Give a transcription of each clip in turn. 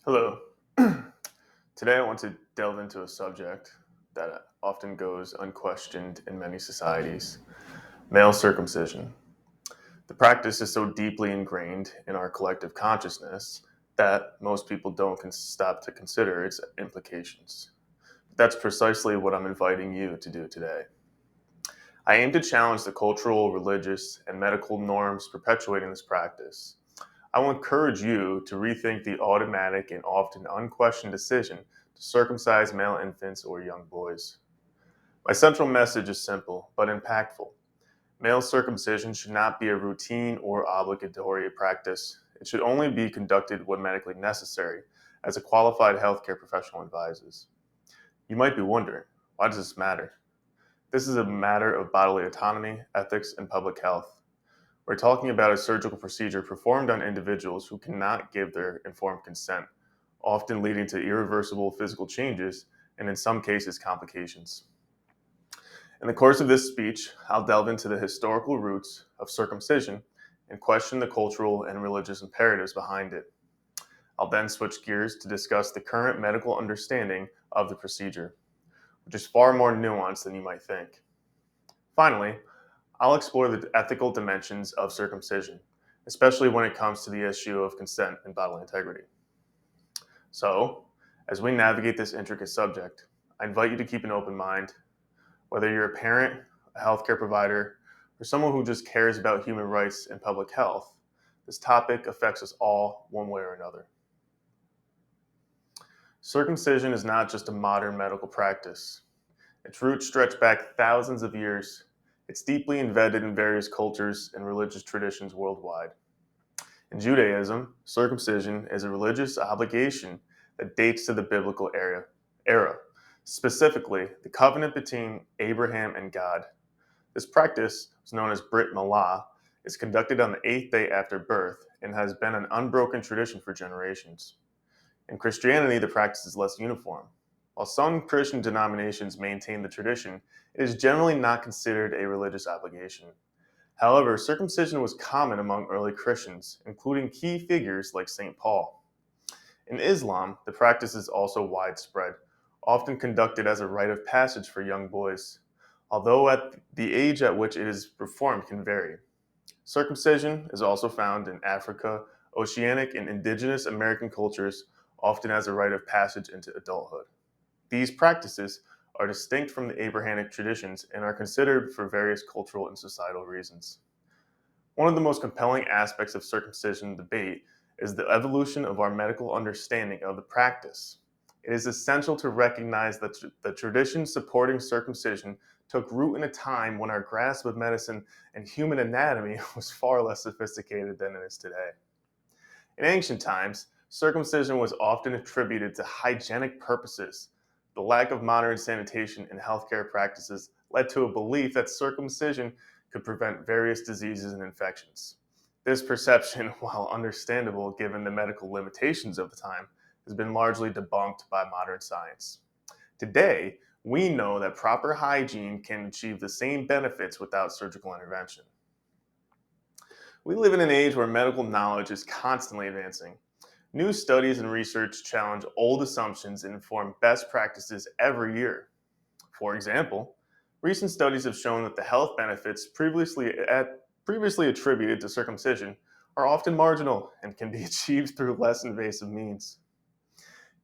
Hello. Today I want to delve into a subject that often goes unquestioned in many societies: male circumcision. The practice is so deeply ingrained in our collective consciousness that most people don't stop to consider its implications. That's precisely what I'm inviting you to do today. I aim to challenge the cultural, religious, and medical norms perpetuating this practice. I will encourage you to rethink the automatic and often unquestioned decision to circumcise male infants or young boys. My central message is simple but impactful. Male circumcision should not be a routine or obligatory practice. It should only be conducted when medically necessary, as a qualified healthcare professional advises. You might be wondering, why does this matter? This is a matter of bodily autonomy, ethics, and public health. We're talking about a surgical procedure performed on individuals who cannot give their informed consent, often leading to irreversible physical changes and, in some cases, complications. In the course of this speech, I'll delve into the historical roots of circumcision and question the cultural and religious imperatives behind it. I'll then switch gears to discuss the current medical understanding of the procedure, which is far more nuanced than you might think. Finally, I'll explore the ethical dimensions of circumcision, especially when it comes to the issue of consent and bodily integrity. So, as we navigate this intricate subject, I invite you to keep an open mind. Whether you're a parent, a healthcare provider, or someone who just cares about human rights and public health, this topic affects us all one way or another. Circumcision is not just a modern medical practice. Its roots stretch back thousands of years. It's deeply embedded in various cultures and religious traditions worldwide. In Judaism, circumcision is a religious obligation that dates to the biblical era, specifically the covenant between Abraham and God. This practice, known as Brit Milah, is conducted on the eighth day after birth and has been an unbroken tradition for generations. In Christianity, the practice is less uniform. While some Christian denominations maintain the tradition, it is generally not considered a religious obligation. However, circumcision was common among early Christians, including key figures like St. Paul. In Islam, the practice is also widespread, often conducted as a rite of passage for young boys, although at the age at which it is performed can vary. Circumcision is also found in Africa, Oceanic, and indigenous American cultures, often as a rite of passage into adulthood. These practices are distinct from the Abrahamic traditions and are considered for various cultural and societal reasons. One of the most compelling aspects of circumcision debate is the evolution of our medical understanding of the practice. It is essential to recognize that the tradition supporting circumcision took root in a time when our grasp of medicine and human anatomy was far less sophisticated than it is today. In ancient times, circumcision was often attributed to hygienic purposes. The lack of modern sanitation and healthcare practices led to a belief that circumcision could prevent various diseases and infections. This perception, while understandable given the medical limitations of the time, has been largely debunked by modern science. Today, we know that proper hygiene can achieve the same benefits without surgical intervention. We live in an age where medical knowledge is constantly advancing. New studies and research challenge old assumptions and inform best practices every year. For example, recent studies have shown that the health benefits previously attributed to circumcision are often marginal and can be achieved through less invasive means.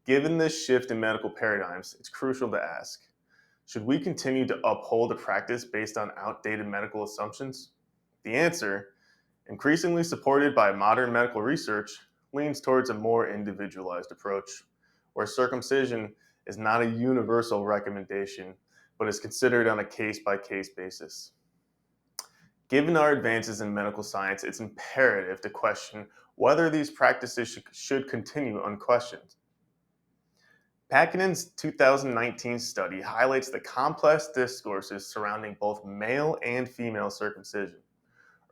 Given this shift in medical paradigms, it's crucial to ask, should we continue to uphold a practice based on outdated medical assumptions? The answer, increasingly supported by modern medical research, leans towards a more individualized approach, where circumcision is not a universal recommendation, but is considered on a case by case basis. Given our advances in medical science, it's imperative to question whether these practices should continue unquestioned. Pakinen's 2019 study highlights the complex discourses surrounding both male and female circumcision,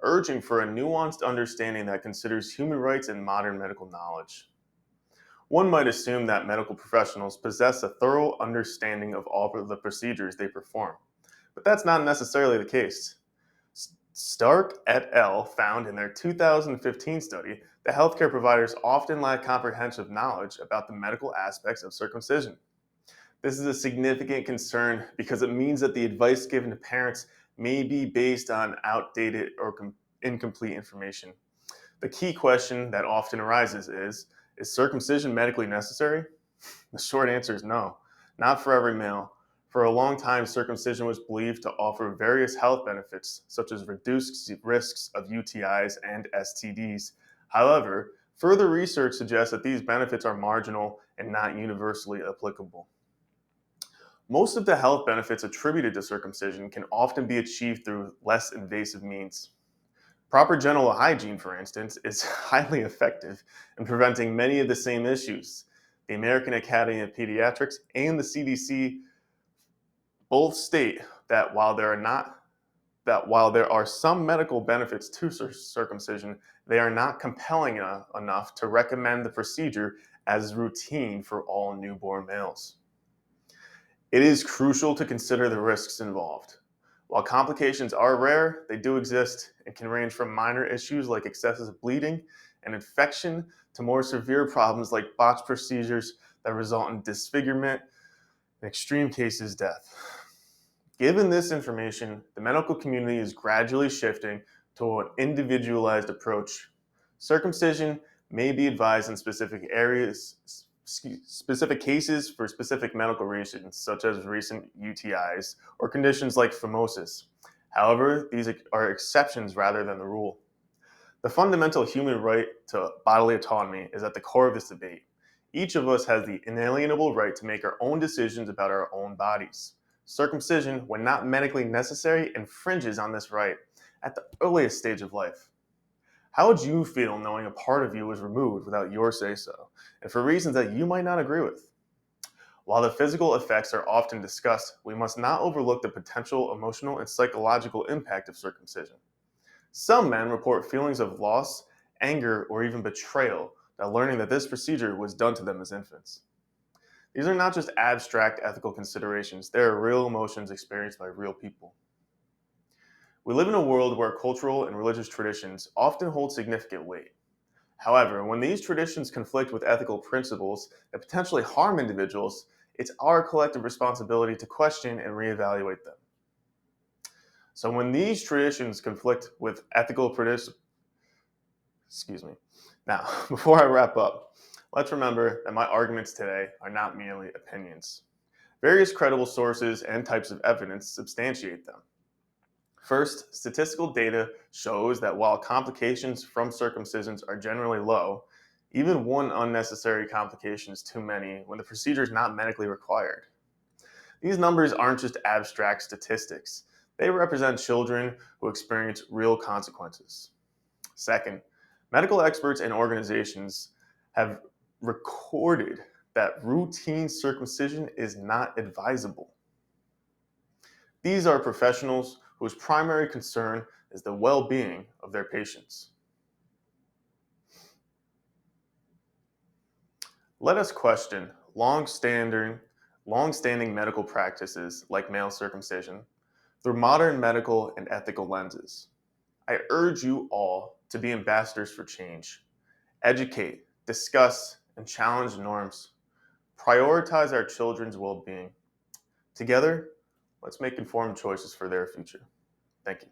urging for a nuanced understanding that considers human rights and modern medical knowledge. One might assume that medical professionals possess a thorough understanding of all of the procedures they perform, but that's not necessarily the case. Stark et al. Found in their 2015 study that healthcare providers often lack comprehensive knowledge about the medical aspects of circumcision. This is a significant concern because it means that the advice given to parents may be based on outdated or incomplete information. The key question that often arises is circumcision medically necessary? The short answer is no, not for every male. For a long time, circumcision was believed to offer various health benefits, such as reduced risks of UTIs and STDs. However, further research suggests that these benefits are marginal and not universally applicable. Most of the health benefits attributed to circumcision can often be achieved through less invasive means. Proper genital hygiene, for instance, is highly effective in preventing many of the same issues. The American Academy of Pediatrics and the CDC both state that while there are some medical benefits to circumcision, they are not compelling enough to recommend the procedure as routine for all newborn males. It is crucial to consider the risks involved. While complications are rare, they do exist and can range from minor issues like excessive bleeding and infection to more severe problems like botched procedures that result in disfigurement, in extreme cases, death. Given this information, the medical community is gradually shifting to an individualized approach. Circumcision may be advised in specific cases for specific medical reasons, such as recent UTIs or conditions like phimosis. However, these are exceptions rather than the rule. The fundamental human right to bodily autonomy is at the core of this debate. Each of us has the inalienable right to make our own decisions about our own bodies. Circumcision, when not medically necessary, infringes on this right at the earliest stage of life. How would you feel knowing a part of you was removed without your say-so, and for reasons that you might not agree with? While the physical effects are often discussed, we must not overlook the potential emotional and psychological impact of circumcision. Some men report feelings of loss, anger, or even betrayal that learning that this procedure was done to them as infants. These are not just abstract ethical considerations, they are real emotions experienced by real people. We live in a world where cultural and religious traditions often hold significant weight. However, when these traditions conflict with ethical principles that potentially harm individuals, it's our collective responsibility to question and reevaluate them. So when these traditions conflict with ethical principles, Now, before I wrap up, let's remember that my arguments today are not merely opinions. Various credible sources and types of evidence substantiate them. First, statistical data shows that while complications from circumcisions are generally low, even one unnecessary complication is too many when the procedure is not medically required. These numbers aren't just abstract statistics. They represent children who experience real consequences. Second, medical experts and organizations have recorded that routine circumcision is not advisable. These are professionals whose primary concern is the well-being of their patients. Let us question long-standing medical practices like male circumcision through modern medical and ethical lenses. I urge you all to be ambassadors for change. Educate, discuss, and challenge norms. Prioritize our children's well-being. Together, let's make informed choices for their future. Thank you.